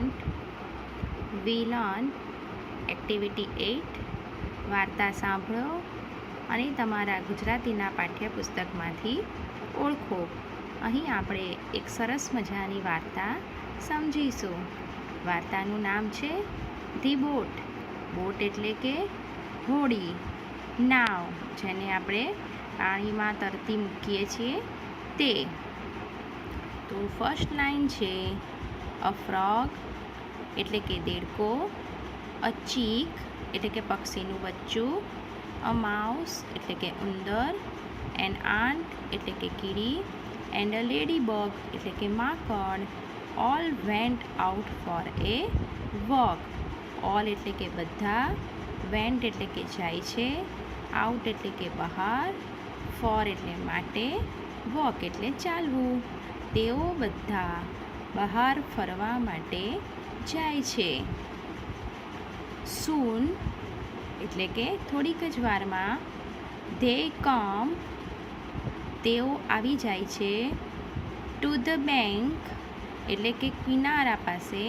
Student, we learn activity 8 વાર્તા સાંભળો અને તમારા ગુજરાતીના પાઠ્યપુસ્તકમાંથી ઓળખો. અહીં આપણે એક સરસ મજાની વાર્તા સમજીશું. વાર્તાનું નામ છે ધી બોટ. બોટ એટલે કે હોડી, નાવ, જેને આપણે પાણીમાં તરતી મૂકીએ છીએ તે. તો ફર્સ્ટ લાઈન છે અ ફ્રોગ એટલે કે દેડકો, અ ચીક એટલે કે પક્ષીનું બચ્ચું, અ માઉસ એટલે કે ઉંદર, એન આન્ટ એટલે કે કીડી, એન્ડ અ લેડી બગ એટલે કે માકડ. All went out for a walk. All એટલે કે બધા, વેન્ટ એટલે કે જાય છે, આઉટ એટલે કે બહાર, ફોર એટલે માટે, વોક એટલે ચાલવું. તેઓ બધા બહાર ફરવા માટે જાય છે. સૂન એટલે કે થોડીક જ વારમાં, ધે કમ તેઓ આવી જાય છે, ટુ ધ બેંક એટલે કે કિનારા પાસે,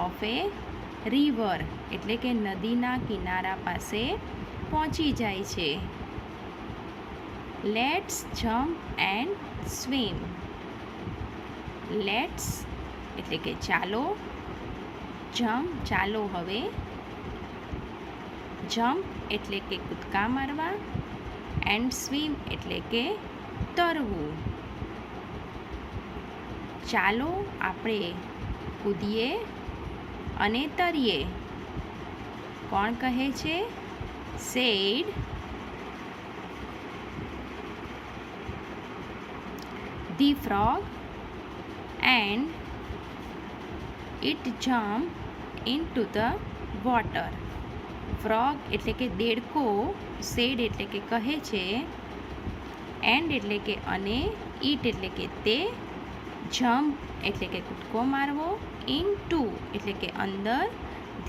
ઓફ એ રિવર એટલે કે નદીના કિનારા પાસે પહોંચી જાય છે. Let's jump and swim. Let's એટલે કે ચાલો, જમ્પ ચાલો હવે, જમ્પ એટલે કે કૂદકા મારવા, એન્ડ સ્વિમ એટલે કે તરવું. ચાલો આપણે કૂદીએ અને તરીએ. કોણ કહે છે? Said the frog and it jumped into the water. Frog એટલે કે દેડકો, સેડ એટલે કે કહે છે, એન્ડ એટલે કે અને, ઇટ એટલે કે તે, જમ્પ એટલે કે કૂદકો મારવો, ઇનટુ એટલે કે અંદર,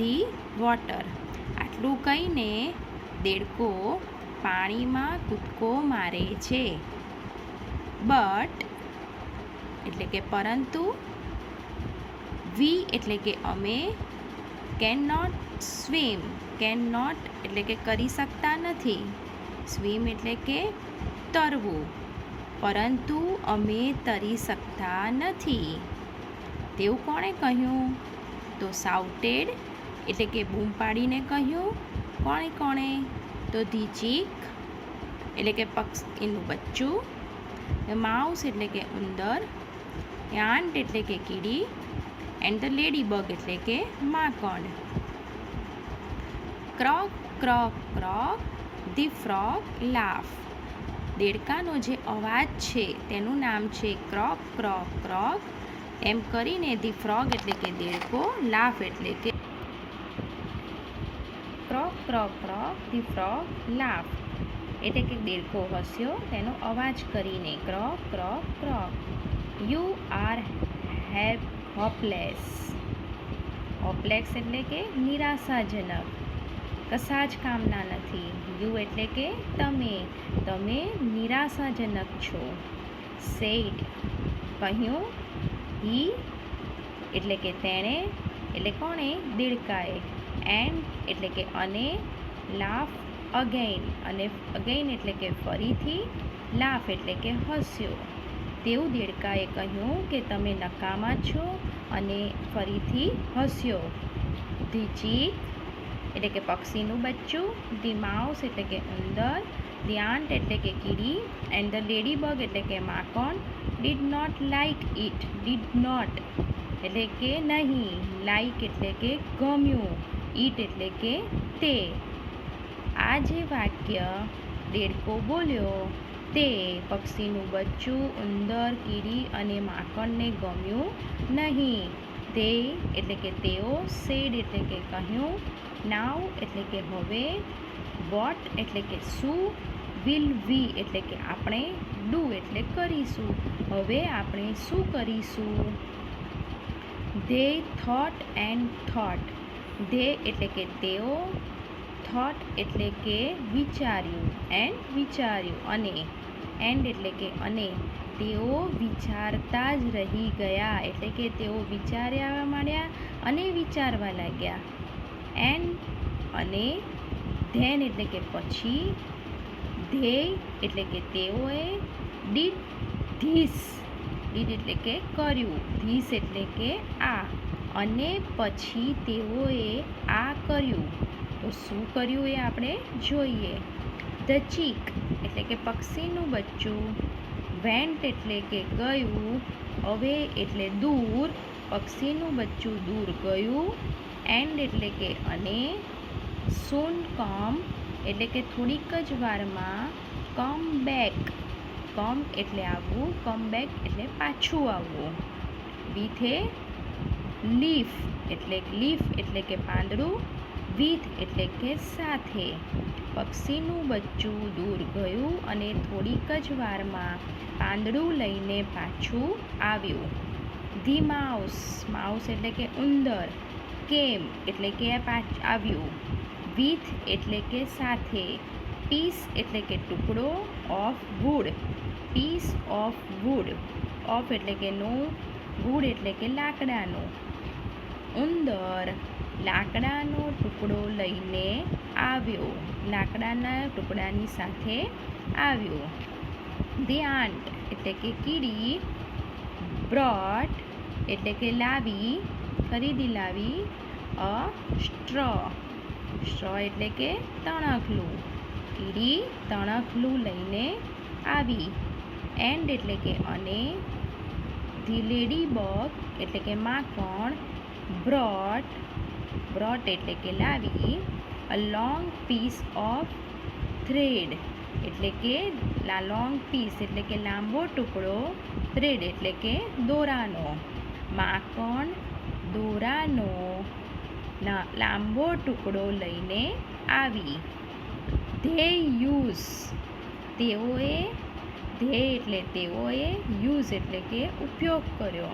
ધી વોટર. આટલું કહીને દેડકો પાણીમાં કૂદકો મારે છે. બટ એટલે કે પરંતુ, વી એટલે કે અમે, can not swim. Can not એટલે કે કરી શકતા નથી, સ્વિમ એટલે કે તરવું, પરંતુ અમે તરી શકતા નથી. તેવું કોણે કહ્યું? તો સાઉટેડ એટલે કે બૂમ પાડીને કહ્યું. કોણે? તો ધી ચીક એટલે કે પક્ષીનું બચ્ચું, માઉસ એટલે કે ઉંદર, આન્ટ એટલે કે કીડી, એન્ડ ધ લેડી બગ એટલે કે માકડ. ક્રોક croak croak the frog laugh. દેડકાનો જે અવાજ છે તેનું નામ છે ક્રોક ક્રોક ક્રોક. એમ કરીને ધી ફ્રોગ એટલે કે દેડકો, લાફ એટલે કે croak croak croak the frog laugh એટલે કે દેડકો હસ્યો તેનો અવાજ કરીને. Croak croak croak. You are hopeless. Hopeless એટલે કે નિરાશાજનક, કશા જ કામના નથી. યુ એટલે કે તમે નિરાશાજનક છો. સેડ કહ્યું, હી એટલે કે તેણે એટલે કોણે? દેડકાએ. એન્ડ એટલે કે અને, લાફ અગેઇન અને અગેઇન એટલે કે ફરીથી, લાફ એટલે કે હસ્યો. તેવું દેડકાએ કહ્યું કે તમે નકામા છો અને ફરીથી હસ્યો. ધી ચીક એટલે કે પક્ષીનું બચ્ચું, ધી માઉસ એટલે કે ઉંદર, ધી આન્ટ એટલે કે કીડી, એન્ડ ધ લેડી બગ એટલે કે માકડ. Did not like it. Did not એટલે કે નહીં, લાઇક એટલે કે ગમ્યું, ઇટ એટલે કે તે. આ જે વાક્ય દેડકો બોલ્યો તે પક્ષીનું બચ્ચું, ઉંદર, કીડી અને માકડને ગમ્યું નહીં. તે એટલે કે તેઓ, સેડ એટલે કે કહ્યું, નાવ એટલે કે હવે, વોટ એટલે કે શું, વિલ વી એટલે કે આપણે, ડુ એટલે કરીશું, હવે આપણે શું કરીશું. They thought and thought. They એટલે કે તેઓ, થોટ એટલે કે વિચાર્યું, એન્ડ વિચાર્યું, અને એન્ડ એટલે કે અને તેઓ વિચારતા જ રહી ગયા, એટલે કે તેઓ વિચાર્યા માંડ્યા અને વિચારવા લાગ્યા. અને ધેન એટલે કે પછી, ધે એટલે કે તેઓએ, ડીડ ધીસ, ડીડ એટલે કે કર્યું, ધીસ એટલે કે આ, અને પછી તેઓએ આ કર્યું. તો શું કર્યું એ આપણે જોઈએ. ધ ચીક એટલે કે પક્ષીનું બચ્ચું, વેન્ટ એટલે કે ગયું, અવે એટલે દૂર, પક્ષીનું બચ્ચું દૂર ગયું, એન્ડ એટલે કે અને, સૂન કમ એટલે કે થોડીક જ વારમાં, કમ બેક, કમ એટલે આવવું, કમ બેક એટલે પાછું આવવું, વિથ એ લીફ એટલે કે પાંદડું, વિથ એટલે કે સાથે, પક્ષીનું બચ્ચું દૂર ગયું અને થોડીક જ વારમાં પાંદડું લઈને પાછું આવ્યું. ધી માઉસ, માઉસ એટલે કે ઉંદર, કેમ એટલે કે આવ્યું, વિથ એટલે કે સાથે, પીસ એટલે કે ટુકડો, of wood, piece of wood, of એટલે કે નો, વુડ એટલે કે લાકડાનો, ઉંદર લાકડાનો ટુકડો લઈને આવ્યો, લાકડાના ટુકડાની સાથે આવ્યો. ધી આન્ટ એટલે કે કીડી, બ્રોટ એટલે કે લાવી, ખરીદી લાવી, અ સ્ટ્રો, સ્ટ્રો એટલે કે તણખલું, કીડી તણખલું લઈને આવી. એન્ડ એટલે કે અને, ધી લેડી બગ એટલે કે માખણ, બ્રોટ, બ્રોટ એટલે કે લાવી, a long piece of thread એટલે કે લોંગ પીસ એટલે કે લાંબો ટુકડો, થ્રેડ એટલે કે દોરાનો, માખણ દોરાનો લાંબો ટુકડો લઈને આવી. ધે યુઝ, તેઓએ, ધે એટલે તેઓએ, યુઝ એટલે કે ઉપયોગ કર્યો.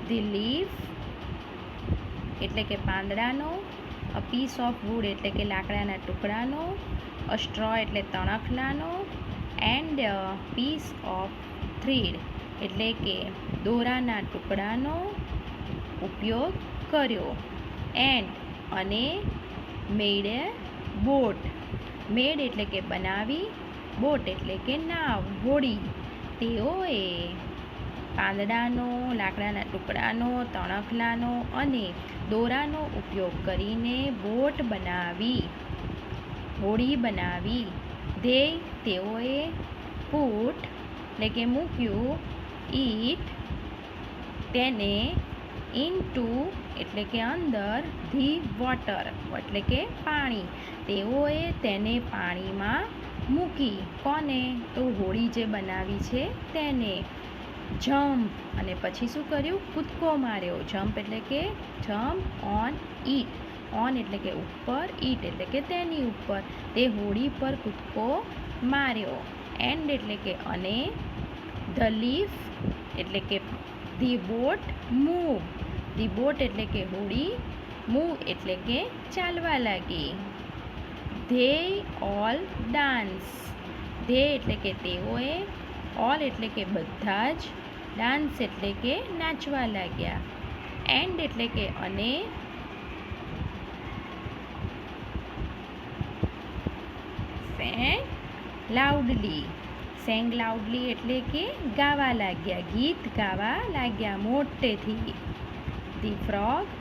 ધી લીફ એટલે કે પાંદડાનો, અ પીસ ઓફ વુડ એટલે કે લાકડાના ટુકડાનો, અ સ્ટ્રો એટલે તણખલાનો, એન્ડ પીસ ઓફ થ્રેડ એટલે કે દોરાના ટુકડાનો ઉપયોગ કર્યો. એન્ડ અને, મેડ એ બોટ, મેડ એટલે કે બનાવી, બોટ એટલે કે નાવ, હોડી, તેઓએ પાંદડાનો, લાકડાના ટુકડાનો, તણખલાનો અને દોરાનો ઉપયોગ કરીને બોટ બનાવી, હોડી બનાવી. ધે તેઓએ, પુટ એટલે કે મૂક્યું, ઈટ તેને, ઇનટુ એટલે કે અંદર, ધી વોટર એટલે કે પાણી, તેઓએ તેને પાણીમાં મૂકી. કોને? તો હોડી જે બનાવી છે તેને. જમ્પ અને પછી શું કર્યું? કૂદકો માર્યો. જમ્પ એટલે કે જમ્પ ઓન ઈટ, ઓન એટલે કે ઉપર, ઈટ એટલે કે તેની ઉપર, તે હોડી પર કૂદકો માર્યો. એન્ડ એટલે કે અને, ધ લીફ એટલે કે the boat move, the boat એટલે કે હોડી, મૂવ એટલે કે ચાલવા લાગી. ધે ઓલ ડાન્સ, ધે એટલે કે તેઓએ, ઓલ એટલે કે બધા જ, ડાન્સ એટલે કે નાચવા લાગ્યા. એન્ડ એટલે કે અને, સેંગ લાઉડલી, સેંગ લાઉડલી એટલે કે ગાવા લાગ્યા, ગીત ગાવા લાગ્યા મોટેથી. ધી ફ્રોગ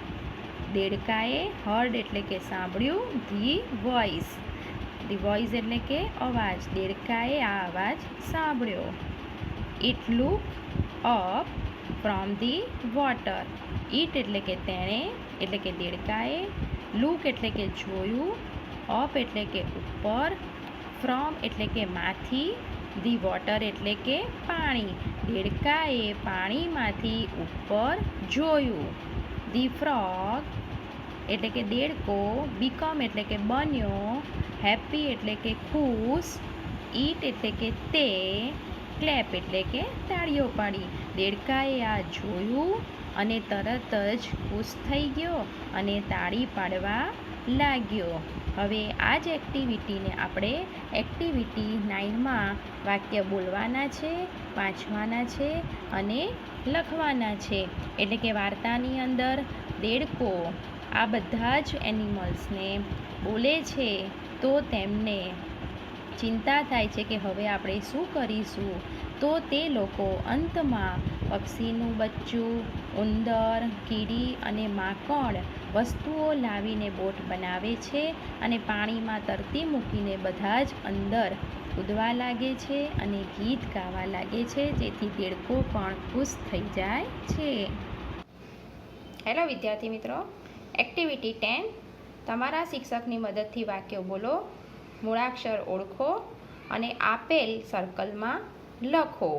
દેડકાએ, હર્ડ એટલે કે સાંભળ્યું, ધી વોઇસ, ધી વોઇસ એટલે કે અવાજ, દેડકાએ આ અવાજ સાંભળ્યો. It look up from the water, it એટલે કે તેણે એટલે કે દેડકાએ, લુક એટલે કે જોયું, અપ એટલે કે ઉપર, ફ્રોમ એટલે કે માંથી, ધી વોટર એટલે કે પાણી, દેડકાએ પાણીમાંથી ઉપર જોયું. ધી ફ્રોગ એટલે કે દેડકો, બીકમ એટલે કે બન્યો, હેપી એટલે કે ખુશ, ઈટ એટલે કે તે, ક્લેપ એટલે કે તાળીઓ પાડી. દેડકાએ આ જોયું અને તરત જ ખુશ થઈ ગયો અને તાળી પાડવા લાગ્યો. હવે આ જ એક્ટિવિટીને આપણે એક્ટિવિટી 9માં વાક્ય બોલવાના છે, વાંચવાના છે અને લખવાના છે. એટલે કે વાર્તાની અંદર દેડકો આ બધા જ એનિમલ્સને બોલે છે તો તેમને ચિંતા થાય છે કે હવે આપણે શું કરીશું. તો તે લોકો અંતમાં પક્ષીનું બચ્ચું, ઉંદર, કીડી અને માંકડ વસ્તુઓ લાવીને બોટ બનાવે છે અને પાણીમાં તરતી મૂકીને બધા જ અંદર કૂદવા લાગે છે અને ગીત ગાવા લાગે છે, જેથી દેડકો પણ ખુશ થઈ જાય છે. હેલો વિદ્યાર્થી મિત્રો, એક્ટિવિટી 10 તમારા શિક્ષકની મદદથી વાક્યો બોલો, મૂળાક્ષર ઓળખો અને આપેલ સર્કલમાં લખો.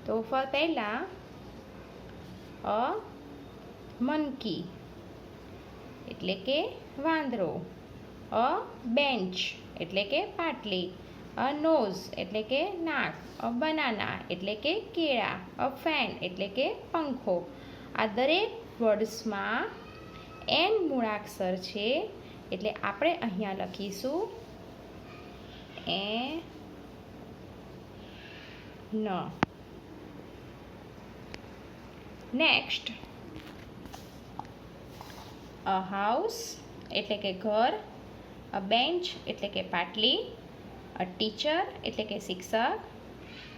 તો પહેલાં અ મંકી એટલે કે વાંદરો, અ બેન્ચ એટલે કે પાટલી, અ નોઝ એટલે કે નાક, અ બનાના એટલે કે કેળા, અ ફેન એટલે કે પંખો. આ દરેક વર્ડ્સમાં એન મૂળાક્ષર છે એટલે આપણે અહીંયા લખીશું એ ન. નેક્સ્ટ અ હાઉસ એટલે કે ઘર, અ બેન્ચ એટલે કે પાટલી, અ ટીચર એટલે કે શિક્ષક,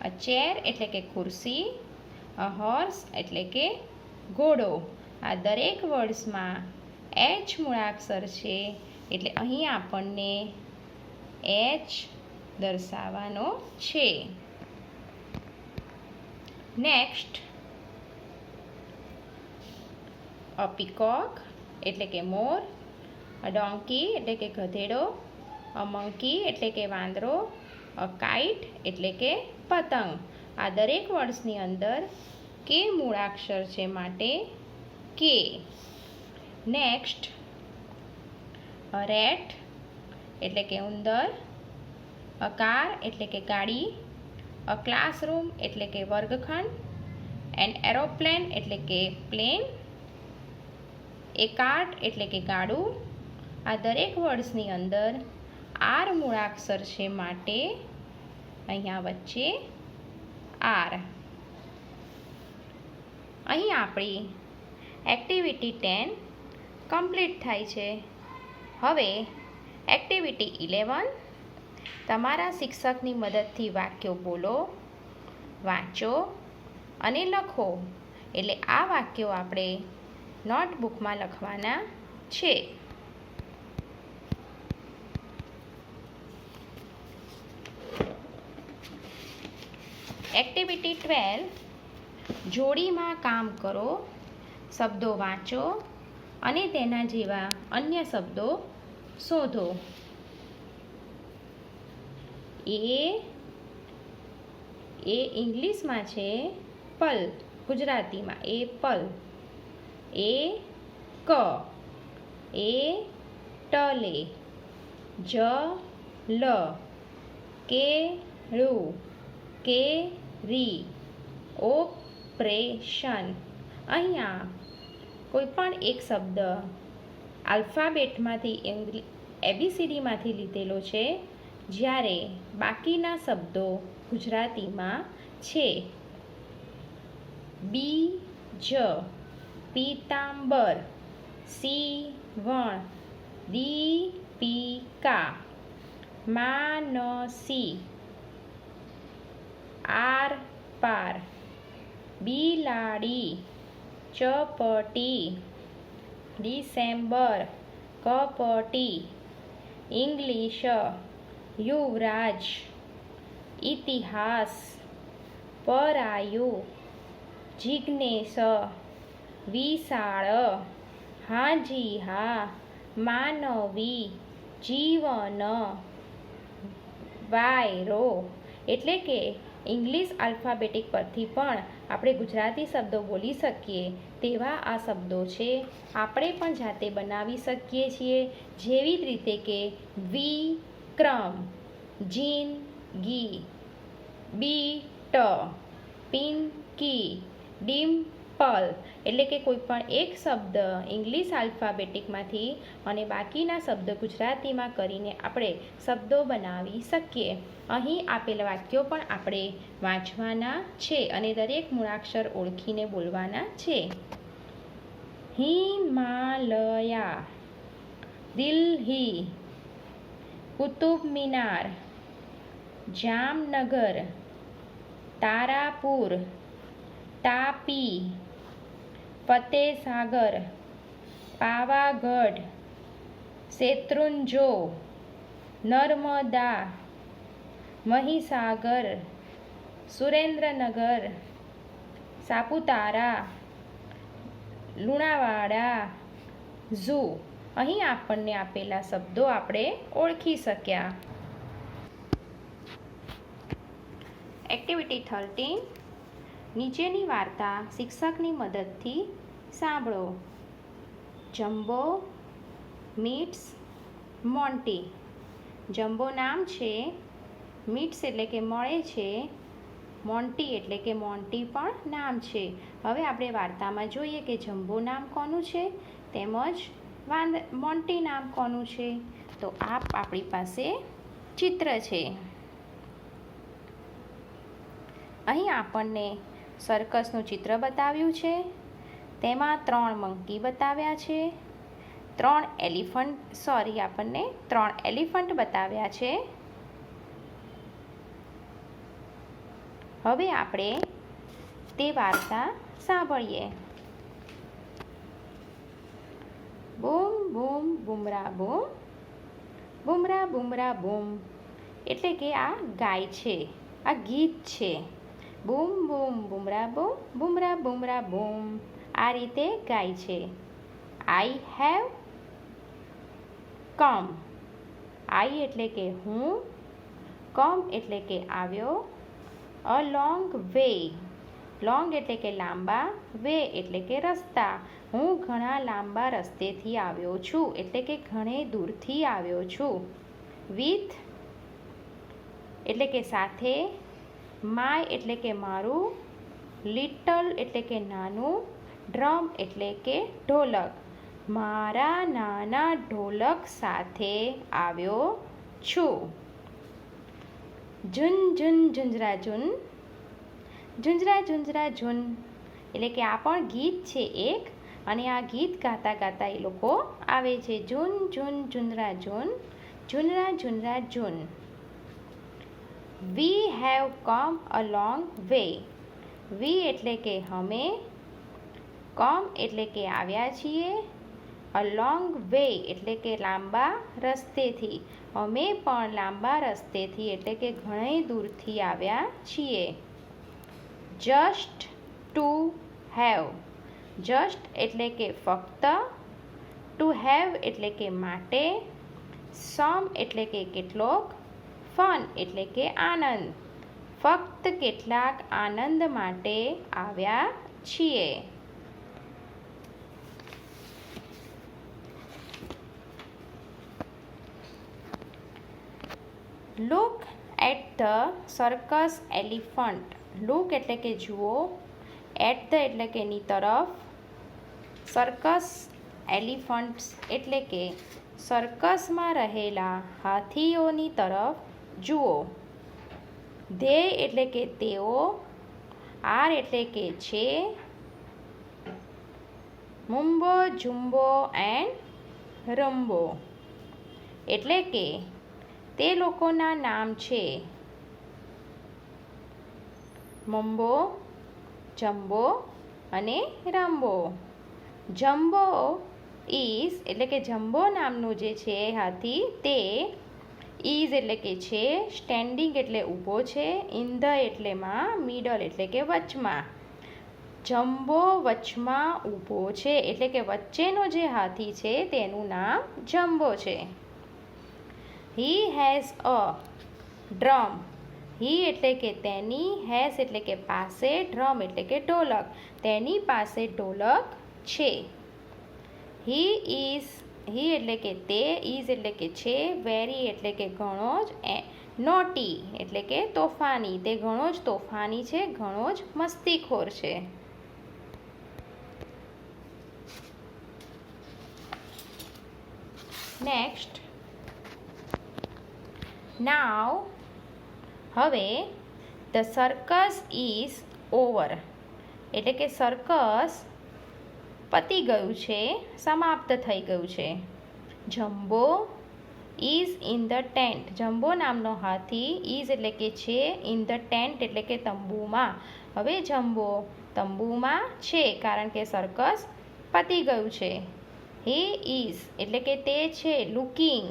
અ ચેર એટલે કે ખુરશી, અ હોર્સ એટલે કે ઘોડો. આ દરેક વર્ડ્સમાં એચ મૂળાક્ષર છે એટલે અહીં આપણને એચ દર્શાવવાનો છે. નેક્સ્ટ અ પીકોક એટલે કે મોર, અ ડોંકી એટલે કે ગધેડો, અ મંકી એટલે કે વાંદરો, અ કાઇટ એટલે કે પતંગ. આ દરેક વર્ડ્સની અંદર કે મૂળાક્ષર છે માટે કે. નેક્સ્ટ અ રેટ એટલે કે ઉંદર, અ કાર એટલે કે ગાડી, અ ક્લાસરૂમ એટલે કે વર્ગખંડ, એન એરોપ્લેન એટલે કે પ્લેન, એ કાર્ટ એટલે કે ગાડું. આ દરેક વર્ડ્સની અંદર આર મૂળાક્ષર છે માટે અહીંયા વચ્ચે આર. અહીં આપણી એક્ટિવિટી 10 કમ્પ્લીટ થાય છે. હવે એક્ટિવિટી 11 તમારા શિક્ષકની મદદથી વાક્યો બોલો, વાંચો અને લખો. એટલે આ વાક્યો આપણે નોટબુકમાં લખવાના છે. એક્ટિવિટી 12 જોડીમાં કામ કરો, શબ્દો વાંચો અને તેના જેવા અન્ય શબ્દો શોધો. એ ઇંગ્લિશમાં છે પલ, ગુજરાતીમાં એપલ. એ ક એ ટલે, જ લ કેળું, કેરી, ઓપરેશન. અહીંયા કોઈ પણ એક શબ્દ આલ્ફાબેટમાંથી ABCDમાંથી લીધેલો છે, જ્યારે બાકીના શબ્દો ગુજરાતીમાં છે. બીજ, પીતાંબર, સીવણ, દીપિકા, માનસી, આર પાર, બિલાડી, ચપટી, ડિસેમ્બર, કપટી, ઇંગ્લિશ, યુવરાજ, ઇતિહાસ, પરાયું, જિજ્ઞેશ, વિશાળ, હાજી હા, માનવી, જીવન, વાયરો. એટલે કે ઇંગ્લિશ આલ્ફાબેટિક પરથી પણ આપણે ગુજરાતી શબ્દો બોલી શકીએ તેવા આ શબ્દો છે. આપણે પણ જાતે બનાવી શકીએ છીએ, જેવી જ રીતે કે વિક્રમ, જિંદગી, બીટ, પિંકી, ડિમ્પલ, એપલ એટલે કે કોઈ પણ એક શબ્દ ઇંગ્લિશ આલ્ફાબેટિકમાંથી અને બાકીના શબ્દ ગુજરાતીમાં કરીને આપણે શબ્દો બનાવી શકીએ. અહીં આપેલા વાક્યો પણ આપણે વાંચવાના છે અને દરેક મૂળાક્ષર ઓળખીને બોલવાના છે. હિમાલયા, દિલ્હી, કુતુબ મિનાર, જામનગર, તારાપુર, તાપી, ફતેસાગર, પાવાગઢ, શેત્રુંજો, નર્મદા, મહીસાગર, સુરેન્દ્રનગર, સાપુતારા, લુણાવાડા, ઝૂ. અહીં આપણને આપેલા શબ્દો આપણે ઓળખી શક્યા. એક્ટિવિટી 13. નીચેની વાર્તા શિક્ષકની મદદથી સાંભળો. Jumbo meets Monty. જમ્બો નામ છે, મીટ્સ એટલે કે મળે છે, મોન્ટી એટલે કે મોન્ટી પણ નામ છે. હવે આપણે વાર્તામાં જોઈએ કે જમ્બો નામ કોનું છે તેમજ મોન્ટી નામ કોનું છે. તો આપણી પાસે ચિત્ર છે. અહીં આપણને સર્કસનું ચિત્ર બતાવ્યું છે. તેમાં 3 મંકી બતાવ્યા છે, 3 એલિફન્ટ બતાવ્યા છે. હવે આપણે તે વાર્તા સાંભળીએ. બૂમ બૂમ બુમરા બૂમ, બુમરા બુમરા બૂમ એટલે કે આ ગાય છે, આ ગીત છે. બૂમ બૂમ બુમરા બૂમ, બુમરા બુમરા બૂમ આ રીતે ગાય છે. I have come. આઈ એટલે કે હું, કમ એટલે કે આવ્યો, અ લોંગ વે. લોંગ એટલે કે લાંબા, વે એટલે કે રસ્તા. હું ઘણા લાંબા રસ્તેથી આવ્યો છું એટલે કે ઘણે દૂરથી આવ્યો છું. વિથ એટલે કે સાથે, માય એટલે કે મારું, લિટલ એટલે કે નાનું, ડ્રમ એટલે કે ઢોલક. મારા નાના ઢોલક સાથે આવ્યો છું. ઝુન ઝુન ઝુંઝરા ઝુન, ઝુંઝરા ઝુંઝરા ઝુન એટલે કે આ પણ ગીત છે એક, અને આ ગીત ગાતા ગાતા એ લોકો આવે છે. ઝુન ઝુન ઝુંઝરા ઝુન, ઝુનરા ઝુનરા ઝુન. We have come a long way. We એટલે કે અમે, કમ એટલે કે આવ્યા છીએ, અ લોંગ વે એટલે કે લાંબા રસ્તેથી. અમે પણ લાંબા રસ્તેથી એટલે કે ઘણી દૂરથી આવ્યા છીએ. Just to have. જસ્ટ એટલે કે ફક્ત, ટુ હેવ એટલે કે માટે, સમ એટલે કે કેટલોક, ફન એટલે કે આનંદ. ફક્ત કેટલાક આનંદ માટે આવ્યા છીએ. Look at the circus elephant. Look એટલે કે જુઓ, એટ ધ એટલે કે ની તરફ, સર્કસ એલિફન્ટ્સ એટલે કે સર્કસમાં રહેલા હાથીઓની તરફ જુઓ. ધે એટલે કે તેઓ, આર એટલે કે છે, મુમ્બો જુમ્બો એન્ડ રમ્બો એટલે કે તે લોકોના નામ છે. મમ્બો, જમ્બો અને રમ્બો. જમ્બો ઇઝ એટલે કે જમ્બો નામનું જે છે હાથી તે ઇઝ એટલે કે છે, સ્ટેન્ડિંગ એટલે ઊભો છે, ઇન ધ એટલે માં, મિડલ એટલે કે વચમાં. જમ્બો વચમાં ઊભો છે એટલે કે વચ્ચેનો જે હાથી છે તેનું નામ જમ્બો છે. He has a drum. હી એટલે કે તેની, હેઝ એટલે કે પાસે, ડ્રમ એટલે કે ઢોલક. તેની પાસે ઢોલક છે. હી એટલે કે તે, ઇઝ એટલે કે છે, વેરી એટલે કે ઘણો જ, નોટી એટલે કે તોફાની. તે ઘણો જ તોફાની છે, ઘણો જ મસ્તીખોર છે. નેક્સ્ટ, નાવ, હવે ધ સર્કસ ઇઝ ઓવર, એટલે કે સર્કસ પતી ગયું છે, સમાપ્ત થઈ ગયું છે. Jumbo is in the tent, jumbo નામનો હાથી, ઇઝ એટલે કે છે, ઇન ધ ટેન્ટ એટલે કે તંબુમાં. હવે જમ્બો તંબુમાં છે કારણ કે સર્કસ પતી ગયું છે. હી ઇઝ એટલે કે તે છે, looking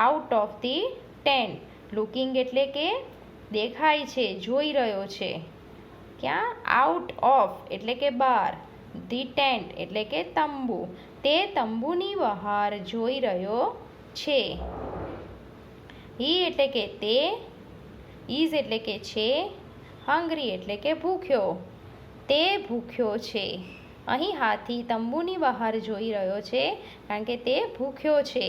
out of the tent, looking એટલે કે દેખાય છે, જોઈ રહ્યો છે. ક્યાં? આઉટ ઓફ એટલે કે બહાર, ધી ટેન્ટ એટલે કે તંબુ, તે તંબુની બહાર જોઈ રહ્યો છે. હી એટલે કે તે, ઇઝ એટલે કે છે, હંગ્રી એટલે કે ભૂખ્યો, તે ભૂખ્યો છે. અહીં હાથી તંબુની બહાર જોઈ રહ્યો છે કારણ કે તે ભૂખ્યો છે.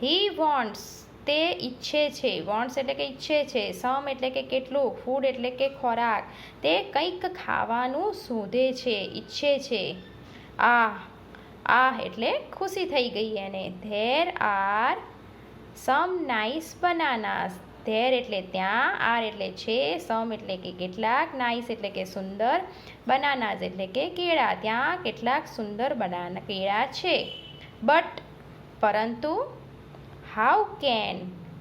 હી વોન્ટ્સ, તે ઈચ્છે છે, વોન્ટ્સ એટલે કે ઈચ્છે છે, સમ એટલે કે કેટલું, ફૂડ એટલે કે ખોરાક, તે કંઈક ખાવાનું શોધે છે, ઈચ્છે છે. આ એટલે ખુશી થઈ ગઈ એને. There are some nice બનાનાસ, there એટલે ત્યાં, આર એટલે છે, સમ એટલે કે કેટલાક, નાઇસ એટલે કે સુંદર, બનાનાસ એટલે કે કેળા, ત્યાં કેટલાક સુંદર કેળા છે. બટ પરંતુ, how can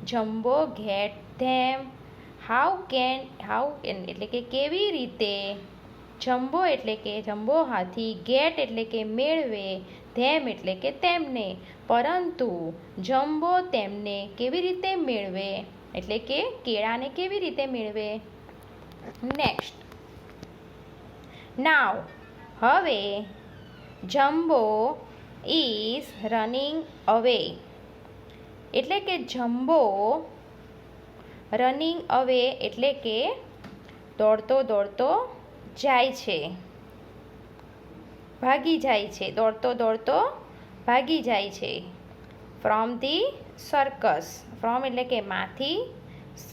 Jumbo get them, how એટલે કે કેવી રીતે, જમ્બો એટલે કે જમ્બો હાથી, ગેટ એટલે કે મેળવે, ધેમ એટલે કે તેમને, પરંતુ જમ્બો તેમને કેવી રીતે મેળવે, એટલે કે કેળાને કેવી રીતે મેળવે. નેક્સ્ટ, નાવ, હવે જમ્બો ઇઝ રનિંગ અવે, એટલે કે જમ્બો રનિંગ અવે એટલે કે દોડતો દોડતો જાય છે, ભાગી જાય છે, દોડતો દોડતો ભાગી જાય છે. ફ્રોમ ધી સર્કસ, ફ્રોમ એટલે કે માંથી,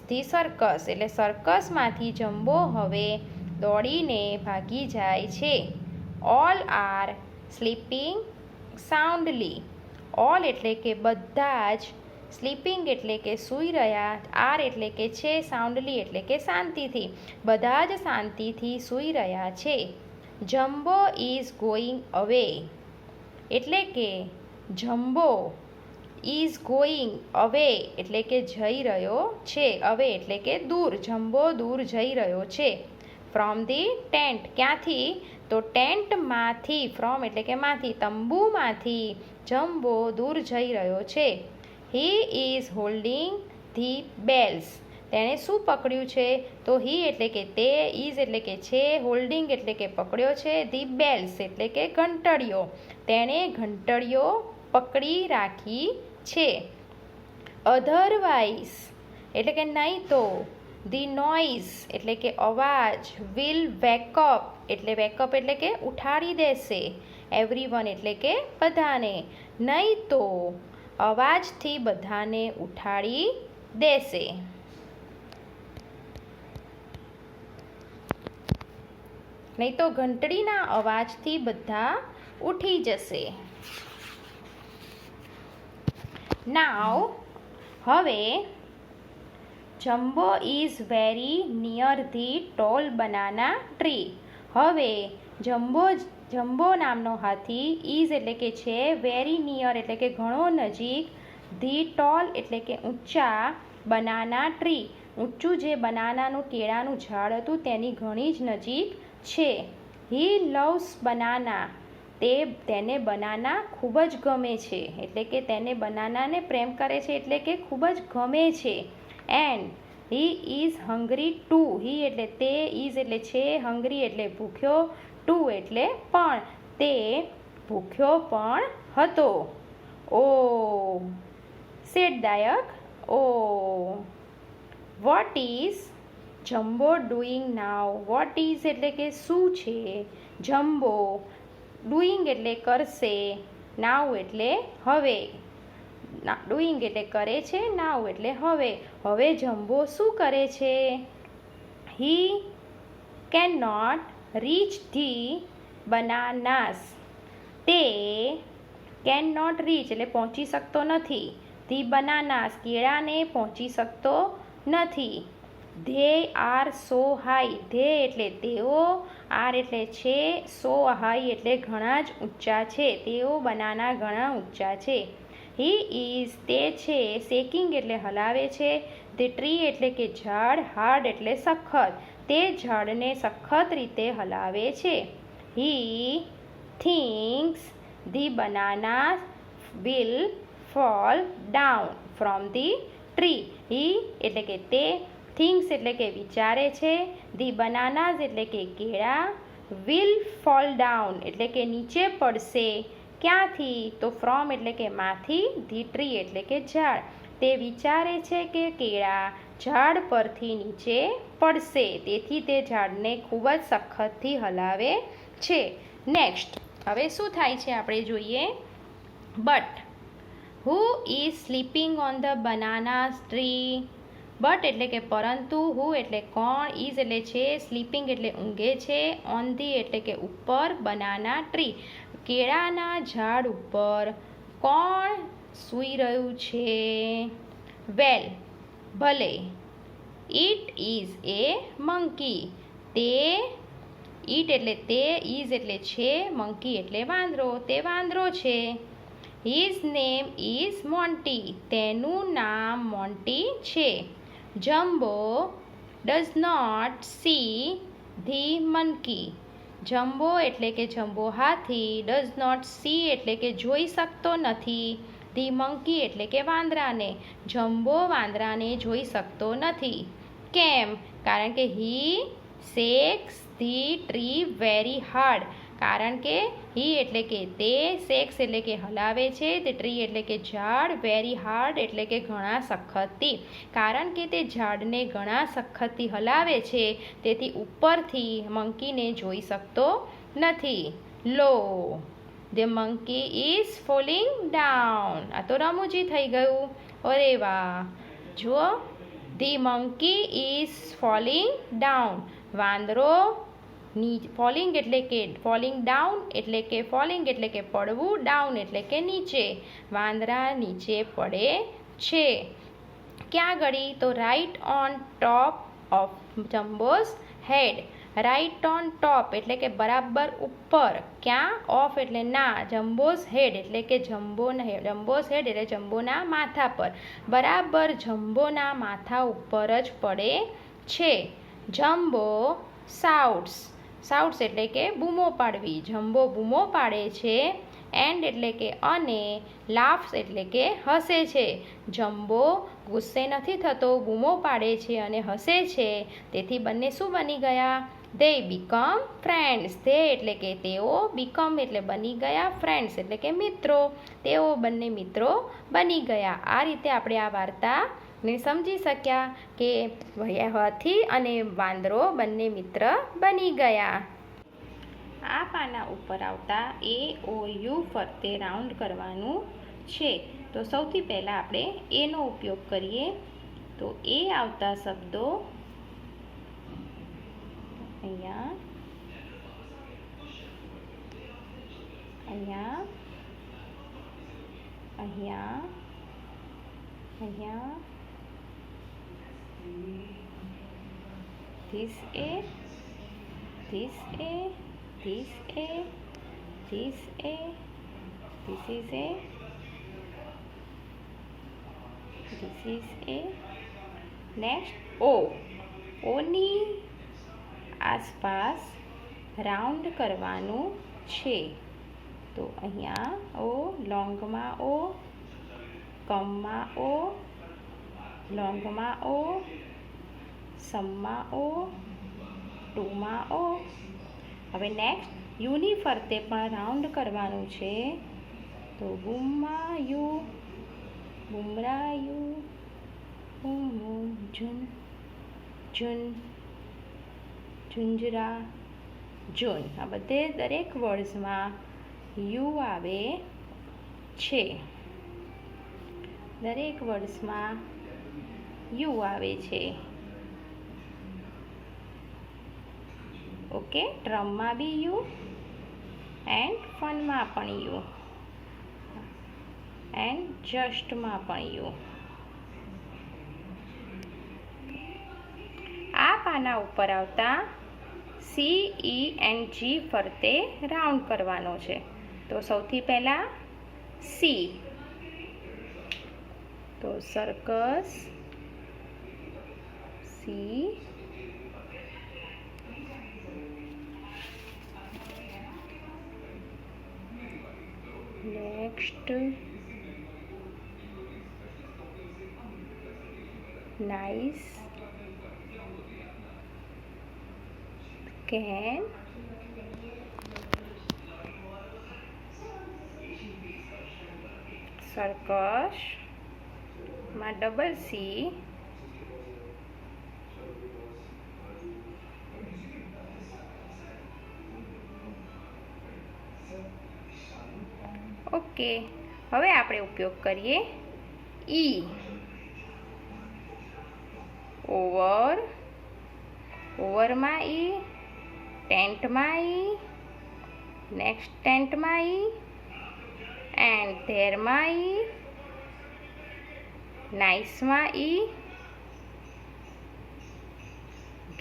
ધી સર્કસ એટલે સર્કસમાંથી જમ્બો હવે દોડીને ભાગી જાય છે. ઓલ આર સ્લીપિંગ સાઉન્ડલી, ઓલ એટલે કે બધા જ, સ્લીપિંગ એટલે કે સૂઈ રહ્યા, આર એટલે કે છે, સાઉન્ડલી એટલે કે શાંતિથી, બધા જ શાંતિથી સૂઈ રહ્યા છે. જમ્બો ઇઝ ગોઈંગ અવે, એટલે કે જમ્બો ઇઝ ગોઈંગ અવે એટલે કે જઈ રહ્યો છે, અવે એટલે કે દૂર, જમ્બો દૂર જઈ રહ્યો છે. ફ્રોમ ધી ટેન્ટ, ક્યાંથી? તો ટેન્ટમાંથી, ફ્રોમ એટલે કે માંથી, તંબુમાંથી જમ્બો દૂર જઈ રહ્યો છે. He is holding the bells, તેણે શું પકડ્યું છે? તો હી એટલે કે તે, ઇઝ એટલે કે છે, હોલ્ડિંગ એટલે કે પકડ્યો છે, ધી બેલ્સ એટલે કે ઘંટડીઓ, તેણે ઘંટડીઓ પકડી રાખી છે. અધરવાઇઝ એટલે કે નહીં તો, ધી નોઇઝ એટલે કે અવાજ, વિલ વેકઅપ એટલે કે ઉઠાડી દેશે, એવરીવન એટલે કે બધાને, નહીં તો અવાજથી બધાને ઉઠાડી દેશે. નહીં તો ઘંટડીના અવાજથી બધા ઉઠી જશે. નાવ, હવે Jumbo is very near the tall banana tree, હવે જમ્બો નામનો હાથી, ઇઝ એટલે કે છે, વેરી નિયર એટલે કે ઘણો નજીક, ધી ટોલ એટલે કે ઊંચા, બનાના ટ્રી ઊંચું જે બનાનાનું કેળાનું ઝાડ હતું તેની ઘણી જ નજીક છે. હી લવ્સ બનાના, તેને બનાના ખૂબ જ ગમે છે, એટલે કે તેને બનાનાને પ્રેમ કરે છે એટલે કે ખૂબ જ ગમે છે. And he is hungry too, he એટલે તે, ઇઝ એટલે છે, હંગ્રી એટલે ભૂખ્યો, ટુ એટલે પણ, તે ભૂખ્યો પણ હતો. ઓ સેડ ડાયક, oh. What is Jumbo doing now, what is એટલે કે શું છે, જમ્બો ડુઈંગ એટલે કરશે, નાવ એટલે હવે, ડુઈંગ એટલે કરે છે, નાવ એટલે હવે, હવે જમ્બો શું કરે છે? He can not reach the bananas, તે કેન નોટ રીચ એટલે પહોંચી શકતો નથી. ધી બનાનાસ કેળાને પહોંચી શકતો નથી. They are so high they એટલે તેઓ, આર એટલે છે, સો હાઈ એટલે ઘણા જ ઊંચા છે. તેઓ બનાના ઘણા ઊંચા છે. હી ઇઝ તે છે, શેકિંગ એટલે હલાવે છે. ધી ટ્રી એટલે કે ઝાડ, હાર્ડ એટલે સખત, તે ઝાડને સખત રીતે હલાવે છે. He thinks the bananas will fall down from the tree. He એટલે કે તે, થિંક્સ એટલે કે વિચારે છે, ધી બનાનાસ એટલે કે કેળા, વિલ ફોલ ડાઉન એટલે કે નીચે પડશે. ક્યાંથી? તો ફ્રોમ એટલે કે માંથી, ધી ટ્રી એટલે કે ઝાડ. તે વિચારે છે કે કેળા ઝાડ પરથી નીચે પડશે, તેથી તે ઝાડને ખૂબ જ સખતથી હલાવે છે. નેક્સ્ટ હવે શું થાય છે આપણે જોઈએ. But who is sleeping on the banana tree. But એટલે કે પરંતુ, હુ એટલે કોણ, ઇઝ એટલે છે, સ્લીપિંગ એટલે ઊંઘે છે, ઓન ધી એટલે કે ઉપર, બનાના ટ્રી કેળાના ઝાડ ઉપર કોણ સૂઈ રહ્યું છે? વેલ ભલે. ઇટ ઇઝ એ મંકી તે, ઇટ એટલે તે, ઇઝ એટલે છે, મંકી એટલે વાંદરો, તે વાંદરો છે. હિઝ નેમ ઇઝ મોન્ટી તેનું નામ મોન્ટી છે. Jumbo does not see the monkey Jumbo એટલે કે જમ્બો હાથી, ડઝ નોટ સી એટલે કે જોઈ શકતો નથી, ધી મંકી એટલે કે વાંદરાને, જમ્બો વાંદરાને જોઈ શકતો નથી. કેમ? કારણ કે he shakes the tree very hard. કારણ કે હી એટલે કે તે, શેક્સ એટલે કે હલાવે છે, તે ટ્રી એટલે કે ઝાડ, વેરી હાર્ડ એટલે કે ઘણા સખતથી. કારણ કે તે ઝાડને ઘણા સખતથી હલાવે છે, તેથી ઉપરથી મંકીને જોઈ શકતો નથી. લો the monkey is falling down. આ તો રમૂજી થઈ ગયું. અરે વાહ, જુઓ, the monkey is falling down વાંદરો ફોલિંગ એટલે કે ફોલિંગ ડાઉન એટલે કે ફોલિંગ એટલે કે પડવું, ડાઉન એટલે કે નીચે, વાંદરા નીચે પડે છે. ક્યાં ગળી? તો right on top of Jumbo's head. Right on top એટલે કે બરાબર ઉપર. ક્યાં? ઓફ એટલે ના, જમ્બોઝ હેડ એટલે કે જમ્બોઝ હેડ એટલે જમ્બોના માથા પર, બરાબર જમ્બોના માથા ઉપર જ પડે છે. જમ્બો શાઉટ્સ. શાઉટ્સ એટલે કે બૂમો પાડવી, જમ્બો બૂમો પાડે છે. એન્ડ એટલે કે અને, લાફ્સ એટલે કે હસે છે. જમ્બો ગુસ્સે નથી થતો, બૂમો પાડે છે અને હસે છે, તેથી બંને શું બની ગયા? They become friends. ધે એટલે કે તેઓ, બીકમ એટલે બની ગયા, ફ્રેન્ડ્સ એટલે કે મિત્રો, તેઓ બંને મિત્રો બની ગયા. આ રીતે આપણે આ વાર્તાને સમજી શક્યા કે હાથી અને વાંદરો બંને મિત્ર બની ગયા. આ પાના ઉપર આવતા એ ઓ યુ ફરતે રાઉન્ડ કરવાનું છે. તો સૌથી પહેલાં આપણે એનો ઉપયોગ કરીએ. તો એ આવતા શબ્દો અહીંયા, અહીંયા, અહીંયા, અહીંયા, this a, this a, this a, this a, this is a, this is a. Next O. ઓની આસપાસ રાઉન્ડ કરવાનું છે. તો અહીંયા ઓ, લોંગમાં ઓ, કમમાં ઓ, લોંગમાં ઓ, સમમાં ઓ, ટુમાં ઓ. હવે નેક્સ્ટ યુની ફરતે પણ રાઉન્ડ કરવાનું છે. તો બુમમાં યુ, બુમરા યુ, બુમ જુન, જુન, ઝુંઝરા, જૂન. આ બધે દરેક વર્ડ્સમાં યુ આવે છે. દરેક વર્ડ્સમાં યુ આવે છે. ઓકે, ડ્રમમાં બી યુ એન્ડ ફનમાં પણ યુ. એન્ડ જસ્ટમાં પણ યુ. આ પાના ઉપર આવતા સી, ઈ એન્ડ જી ફરતે રાઉન્ડ કરવાનો છે. તો સૌથી પહેલાં સી, તો circus C. Next nice, can, circus માં ડબલ સી, ઓકે. હવે આપણે ઉપયોગ કરીએ ઈ. ઓવર, ઓવરમાં ઈ, ટેન્ટમાં ઈ, નેક્સ્ટ ટેન્ટમાં ઈ, એન્ડ ધેરમાં ઈ, નાઇસમાં ઈ,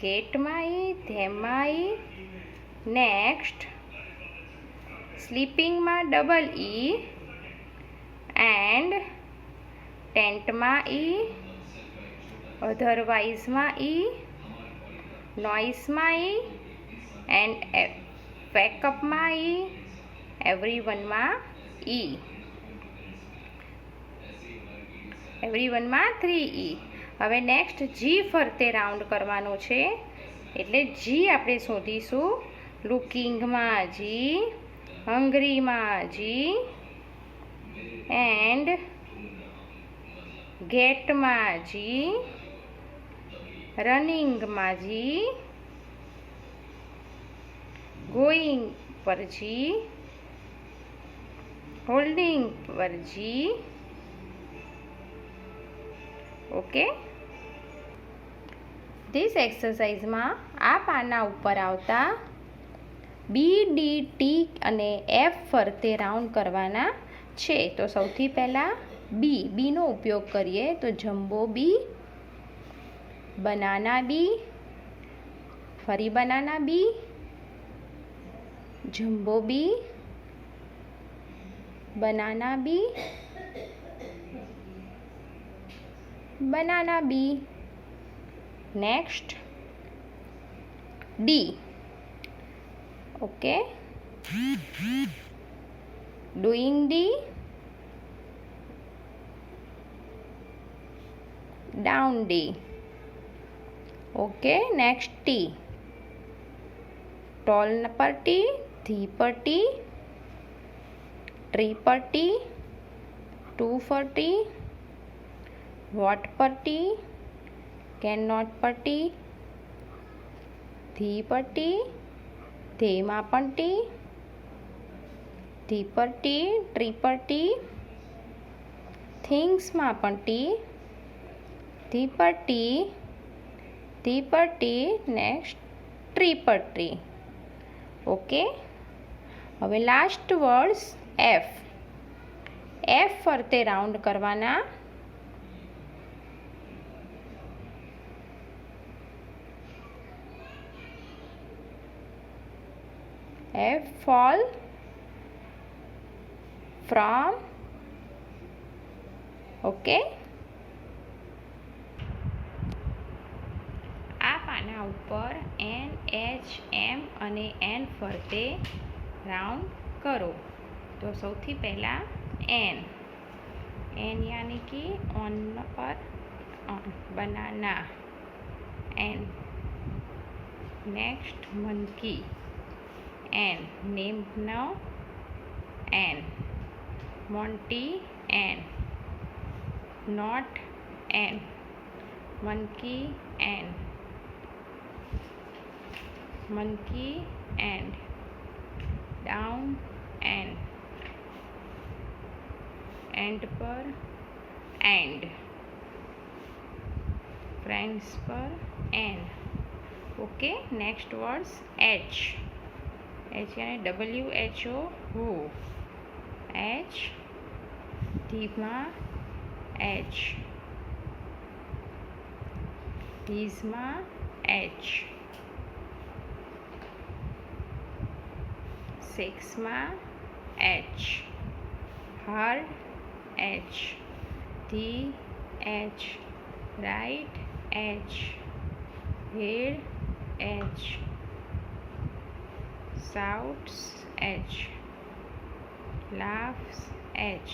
ગેટમાં ઈ, ધેમમાં ઈ, નેક્સ્ટ સ્લીપિંગમાં ડબલ ઈ, એન્ડ ટેન્ટમાં ઈ, અધરવાઇઝમાં ઈ, નોઇસમાં ઈ, એન્ડ વેકઅપમાં ઈ, એવરીવનમાં ઈ, એવરીવનમાં 3 ઈ. હવે નેક્સ્ટ જી ફરતે રાઉન્ડ કરવાનું છે, એટલે જી આપણે શોધીશું. લુકિંગમાં જી, હંગ્રીમાં જી, એન્ડ ગેટમાં જી, રનિંગમાં જી, ગોઈંગ પર જી, હોલ્ડિંગ પર જી. ઓકે. ધીસ એક્સરસાઇઝમાં આ પાના ઉપર આવતા બી, ડી, ટી અને એફ ફરતે રાઉન્ડ કરવાના છે. તો સૌથી પહેલાં બી, બીનો ઉપયોગ કરીએ તો જમ્બો બી, બનાના બી, ફરી banana B, Jumbo B, banana B, banana B. Next D. Okay, doing D, down D. Okay. Next T. Tall પર ટી, ધી પર ટી, ટ્રી પર ટી, ટુ પર ટી, વોટ પર T, can not પર T, the પર T, ધેમાં પણ T, the પર ટી, ટ્રી પર ટી, થિંગ્સમાં પણ ટી, ધી પર ટી, ધી પર ટી, નેક્સ્ટ ટ્રી પર ટ્રી. ઓકે. હવે લાસ્ટ વર્ડ્સ એફ. એફ ફરતે રાઉન્ડ કરવાના. F fall from. ઓકે. આ પાના ઉપર એન, એચ, એમ અને એન ફરતે રાઉન્ડ કરો. તો સૌથી પહેલાં એન. એન યાની કે ઓન પર banana. N. Next monkey. N. નેમનો N. Monty N. Not N. Monkey N. monkey and down and end पर and friends पर and. Okay. Next words H. H यानी WHO who. एच ઢીમાં H, ઢીઝમાં H, સિક્સમાં H, hard H, the H, right H, head H, shouts H, laughs H,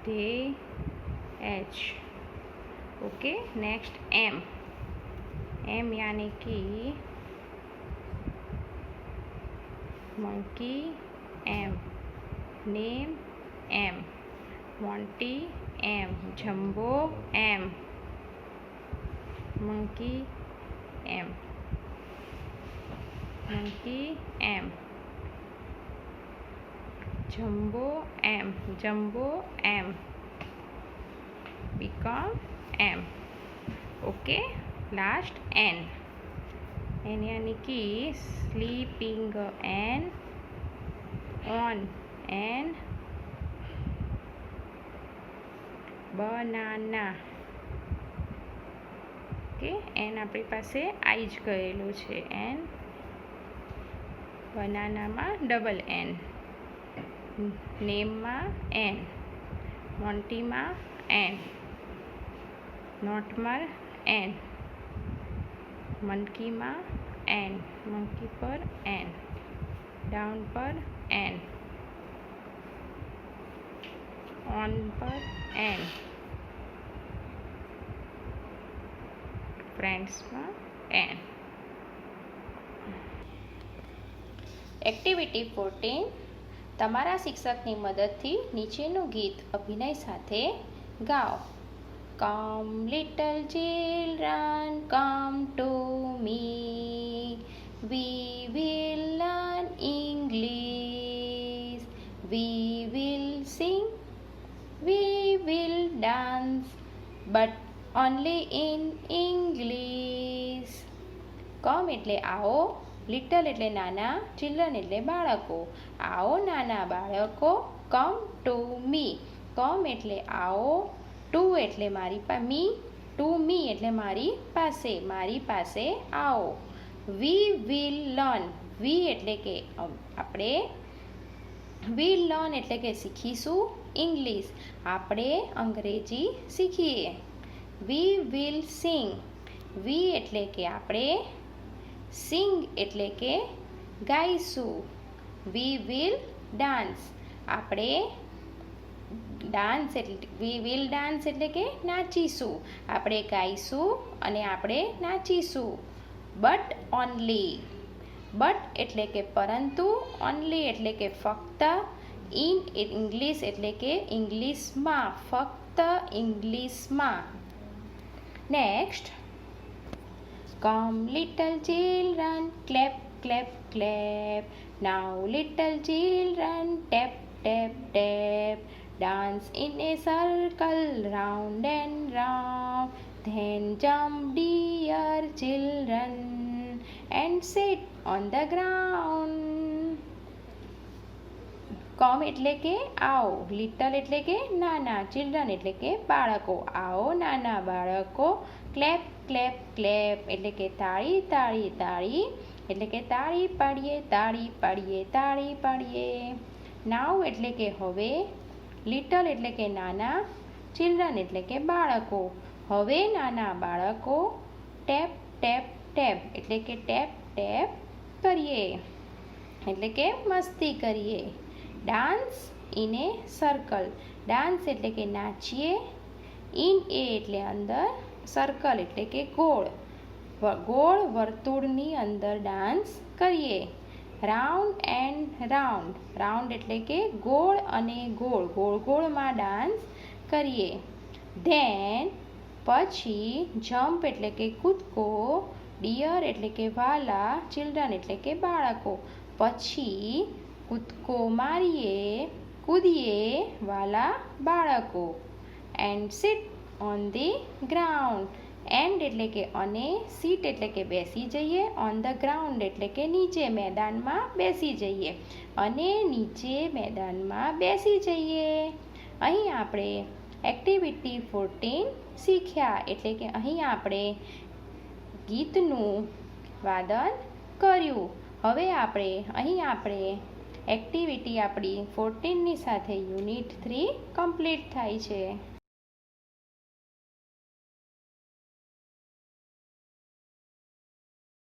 they H. Okay next M, M यानी कि monkey M, name M, Monty M, Jumbo M, monkey M, monkey M, jumbo M, jumbo M, become M. Okay last N, N यानी कि sleeping N, on N, banana okay N આપણી પાસે આઈ જ ગયેલું છે N, બનાનામાં ડબલ N, નેમમાં N, મોન્ટીમાં N, નોટમાં N, મંકીમાં N, મંકી પર N, ડાઉન પર N, ઓન પર N, ફ્રેન્ડ્સમાં N. એક્ટિવિટી 14, તમારા શિક્ષકની મદદથી નીચેનું ગીત અભિનય સાથે ગાઓ. Come little children, come to me, we will learn English, we will sing, we will dance, but only in English. Come એટલે આવો, લિટલ એટલે નાના, ચિલ્ડ્રન એટલે બાળકો. આવો નાના બાળકો, કમ ટુ મી. કમ એટલે આવો, ટુ એટલે મી, ટુ મી એટલે મારી પાસે આવો. વી વિલ લર્ન, વી એટલે કે આપણે, વિલ લર્ન એટલે કે શીખીશું ઇંગ્લિશ, આપણે અંગ્રેજી શીખીએ. વી વિલ સિંગ, વી એટલે કે આપણે, સિંગ એટલે કે ગાઈશું. વી વિલ ડાન્સ, આપણે ડાન્સ એટલે વી વિલ ડાન્સ એટલે કે નાચીશું, આપણે ગાઈશું અને આપણે નાચીશું. બટ ઓનલી, બટ એટલે કે પરંતુ, ઓનલી એટલે કે ફક્ત, ઇન ઇંગ્લિશ એટલે કે ઇંગ્લિશમાં, ફક્ત ઇંગ્લિશમાં. Next, come little children, clap clap clap, now little children, tap tap tap, dance in a circle round and round, then jump dear children and sit on the ground. કમ એટલે કે આવો, little એટલે કે નાના, ચિલ્ડ્રન એટલે કે બાળકો. આવો નાના બાળકો, ક્લેપ ક્લેપ ક્લેપ એટલે કે તાળી તાળી તાળી, એટલે કે તાળી પાડીએ તાળી પાડીએ તાળી પાડીએ. નાવ એટલે કે હવે, લિટલ એટલે કે નાના, ચિલ્ડ્રન એટલે કે બાળકો. હવે નાના બાળકો ટેપ ટેપ ટેપ એટલે કે ટેપ ટેપ કરીએ, એટલે કે મસ્તી કરીએ. Dance in A circle, dance એટલે કે નાચીએ, ઇન એ એટલે અંદર, સર્કલ એટલે કે ગોળ, ગોળ વર્તુળની અંદર ડાન્સ કરીએ. રાઉન્ડ એન્ડ રાઉન્ડ, રાઉન્ડ એટલે કે ગોળ અને ગોળ, ગોળ ગોળમાં ડાન્સ કરીએ. ધેન પછી, જમ્પ એટલે કે કૂદકો, ડિયર એટલે કે વાલા, ચિલ્ડ્રન એટલે કે બાળકો. પછી કૂદકો મારીએ, કૂદીએ વાલા બાળકો. And sit on the ground, and એટલે કે અને, સીટ એટલે કે બેસી જઈએ, ઓન ધ ગ્રાઉન્ડ એટલે કે નીચે મેદાનમાં બેસી જઈએ, અને નીચે મેદાનમાં બેસી જઈએ. અહીં આપણે એક્ટિવિટી 14 શીખ્યા, એટલે કે અહીં આપણે ગીતનું વાદન કર્યું. હવે આપણે એક્ટિવિટી આપણી 14ની સાથે યુનિટ 3 કમ્પ્લીટ થાય છે.